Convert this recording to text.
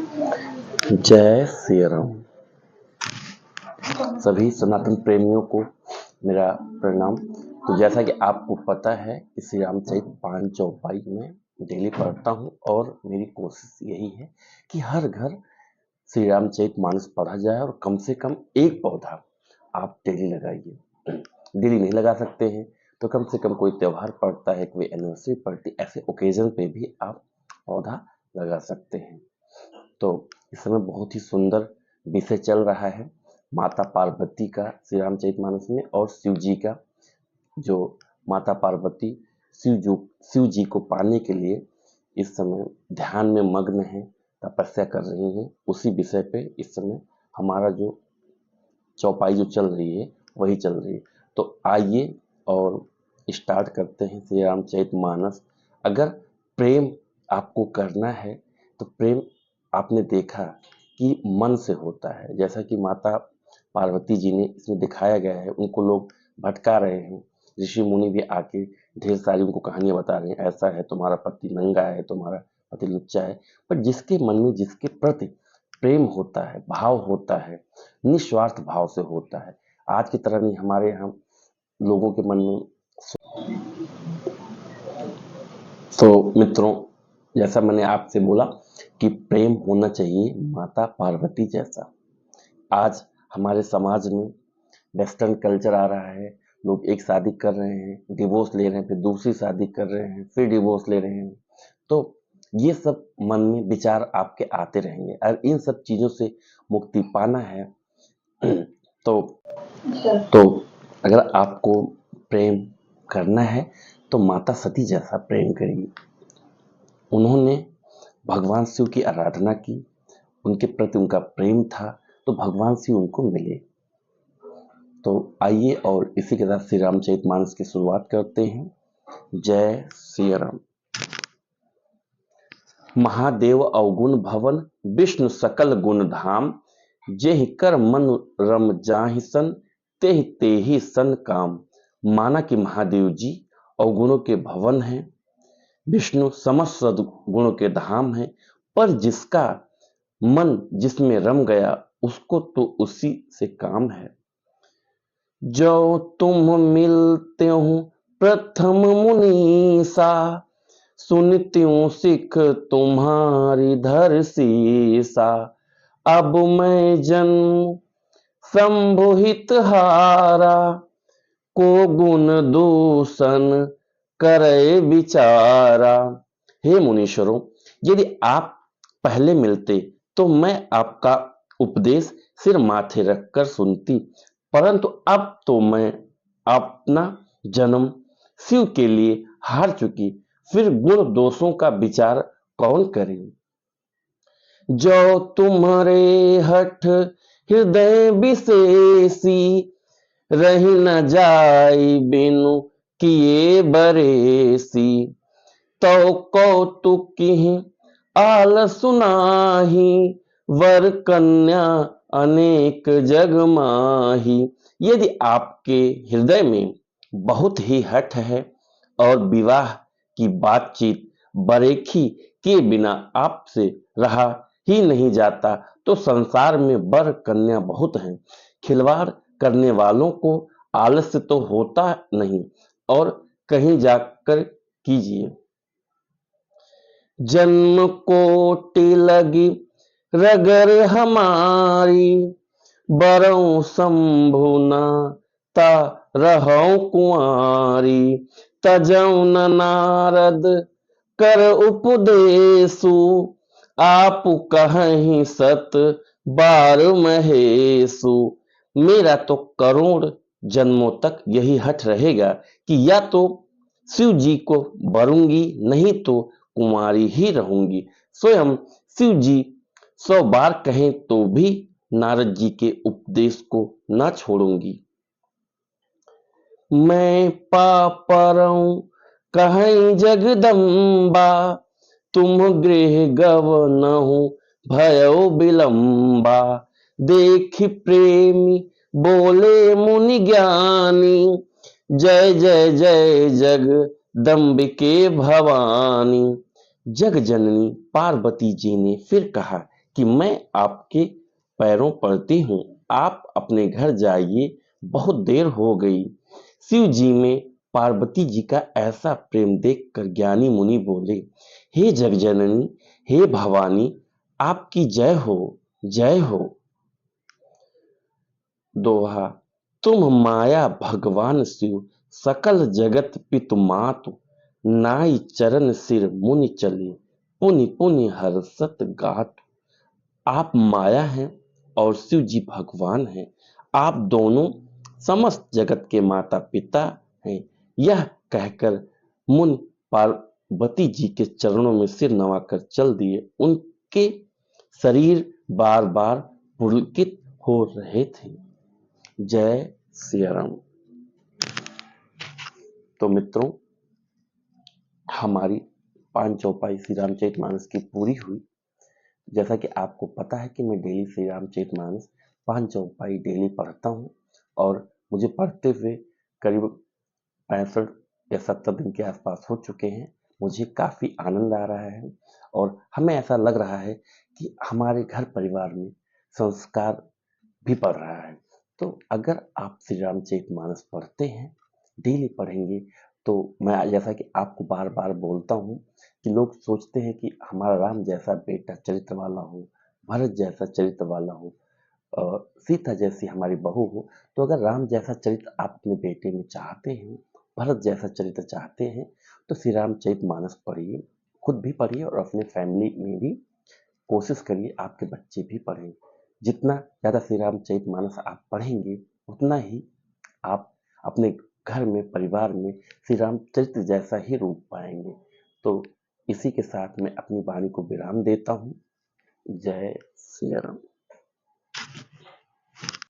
जय श्री राम। सभी सनातन प्रेमियों को मेरा प्रणाम। तो जैसा कि आपको पता है कि श्री रामचरित 5 चौपाई में डेली पढ़ता हूँ और मेरी कोशिश यही है कि हर घर श्री रामचरित मानस पढ़ा जाए और कम से कम एक पौधा आप डेली लगाइए। डेली नहीं लगा सकते हैं तो कम से कम कोई त्यौहार पड़ता है, कोई एनिवर्सरी पड़ती, ऐसे ओकेजन पे भी आप पौधा लगा सकते हैं। तो इस समय बहुत ही सुंदर विषय चल रहा है माता पार्वती का श्री रामचरितमानस में, और शिव जी का। जो माता पार्वती शिव जी को पाने के लिए इस समय ध्यान में मग्न है, तपस्या कर रही हैं, उसी विषय पे इस समय हमारा जो चौपाई जो चल रही है वही चल रही है। तो आइए और स्टार्ट करते हैं श्री रामचरितमानस। अगर प्रेम आपको करना है तो प्रेम आपने देखा कि मन से होता है, जैसा कि माता पार्वती जी ने इसमें दिखाया गया है। उनको लोग भटका रहे हैं, ऋषि मुनि भी आके ढेर सारी उनको कहानियां बता रहे हैं, ऐसा है तुम्हारा पति नंगा है, तुम्हारा पति लुच्चा है। पर जिसके मन में जिसके प्रति प्रेम होता है, भाव होता है, निस्वार्थ भाव से होता है, आज की तरह नहीं हमारे यहाँ लोगों के मन में। तो मित्रों, जैसा मैंने आपसे बोला कि प्रेम होना चाहिए माता पार्वती जैसा। आज हमारे समाज में वेस्टर्न कल्चर आ रहा है, लोग एक शादी कर रहे हैं, डिवोर्स ले रहे हैं, फिर दूसरी शादी कर रहे हैं, फिर डिवोर्स ले रहे हैं। तो ये सब मन में विचार आपके आते रहेंगे और इन सब चीज़ों से मुक्ति पाना है। तो अगर आपको प्रेम करना है तो माता सती जैसा प्रेम करिए। उन्होंने भगवान शिव की आराधना की, उनके प्रति उनका प्रेम था, तो भगवान शिव उनको मिले। तो आइए और इसी के साथ श्री रामचरितमानस की शुरुआत करते हैं। जय श्री राम। महादेव अवगुण भवन, विष्णु सकल गुण धाम, जेहि कर मन रम जाहि सन, तेहि तेहि सन काम। माना कि महादेव जी अवगुणों के भवन हैं, विष्णु समस्त गुणों के धाम हैं, पर जिसका मन जिसमें रम गया उसको तो उसी से काम है। जो तुम मिलते हो प्रथम मुनीसा, सुनत्यूं सिख तुम्हारी धर सीसा। अब मैं जन्म संभोहित हारा, को गुण दूषण करे विचारा। हे मुनीश्वरों, यदि आप पहले मिलते तो मैं आपका उपदेश सिर माथे रखकर सुनती, परंतु अब तो मैं अपना जन्म शिव के लिए हार चुकी, फिर गुण दोषों का विचार कौन करे। जो तुम्हारे हठ हृदय विशेषी, रही न जाई बिनु किए बरेसी। तो कौतुक की आल सुनाही, वर कन्या अनेक जग माही। यदि आपके हृदय में बहुत ही हठ है और विवाह की बातचीत बरेखी के बिना आपसे रहा ही नहीं जाता, तो संसार में वर कन्या बहुत हैं। खिलवाड़ करने वालों को आलस्य तो होता नहीं, और कहीं जाकर कीजिए। जन्म कोटि लगी रगर हमारी, बरऊ शंभु ना ता रहौ कुंवारी। तजौ न नारद कर उपदेशु, आप कहीं सत बार महेशु। मेरा तो करोड़ जन्मों तक यही हठ रहेगा कि या तो शिव जी को वरूंगी, नहीं तो कुंवारी ही रहूंगी। स्वयं शिव जी 100 बार कहें तो भी नारद जी के उपदेश को न छोड़ूंगी। मैं पापरऊं कहीं जगदम्बा, तुम गृह गवनहु भयो विलंबा। देखि प्रेमी बोले मुनि ज्ञानी, जय जय जय जगदम्बिके भवानी। जग जननी पार्वती जी ने फिर कहा कि मैं आपके पैरों पड़ती हूँ, आप अपने घर जाइए, बहुत देर हो गई। शिव जी में पार्वती जी का ऐसा प्रेम देखकर ज्ञानी मुनि बोले, हे जगजननी, हे भवानी, आपकी जय हो, जय हो। दोहा, तुम माया भगवान शिव, सकल जगत पितु मातु, नाई चरण सिर मुनि चले, पुनि पुनि हर्षत गात। आप माया हैं और शिव जी भगवान हैं। आप दोनों समस्त जगत के माता पिता हैं। यह कहकर मुनि पार्वती जी के चरणों में सिर नवाकर चल दिए। उनके शरीर बार बार पुलकित हो रहे थे। जय सिया राम। तो मित्रों, हमारी 5 चौपाई श्री रामचरितमानस की पूरी हुई। जैसा कि आपको पता है कि मैं डेली श्री रामचरितमानस 5 चौपाई डेली पढ़ता हूँ और मुझे पढ़ते हुए करीब 65 या 70 दिन के आसपास हो चुके हैं। मुझे काफ़ी आनंद आ रहा है और हमें ऐसा लग रहा है कि हमारे घर परिवार में संस्कार भी बढ़ रहा है। तो अगर आप श्री रामचरितमानस पढ़ते हैं, डेली पढ़ेंगे, तो मैं जैसा कि आपको बार बार बोलता हूँ कि लोग सोचते हैं कि हमारा राम जैसा बेटा चरित्र वाला हो, भरत जैसा चरित्र वाला हो, सीता जैसी हमारी बहू हो। तो अगर राम जैसा चरित्र आप अपने बेटे में चाहते हैं, भरत जैसा चरित्र चाहते हैं, तो श्री रामचरितमानस पढ़िए, खुद भी पढ़िए और अपने फैमिली में भी कोशिश करिए आपके बच्चे भी पढ़ें। जितना ज़्यादा श्री रामचरितमानस आप पढ़ेंगे, उतना ही आप अपने घर में, परिवार में श्री रामचरित्र जैसा ही रूप पाएंगे। तो इसी के साथ मैं अपनी वाणी को विराम देता हूँ। जय श्री राम।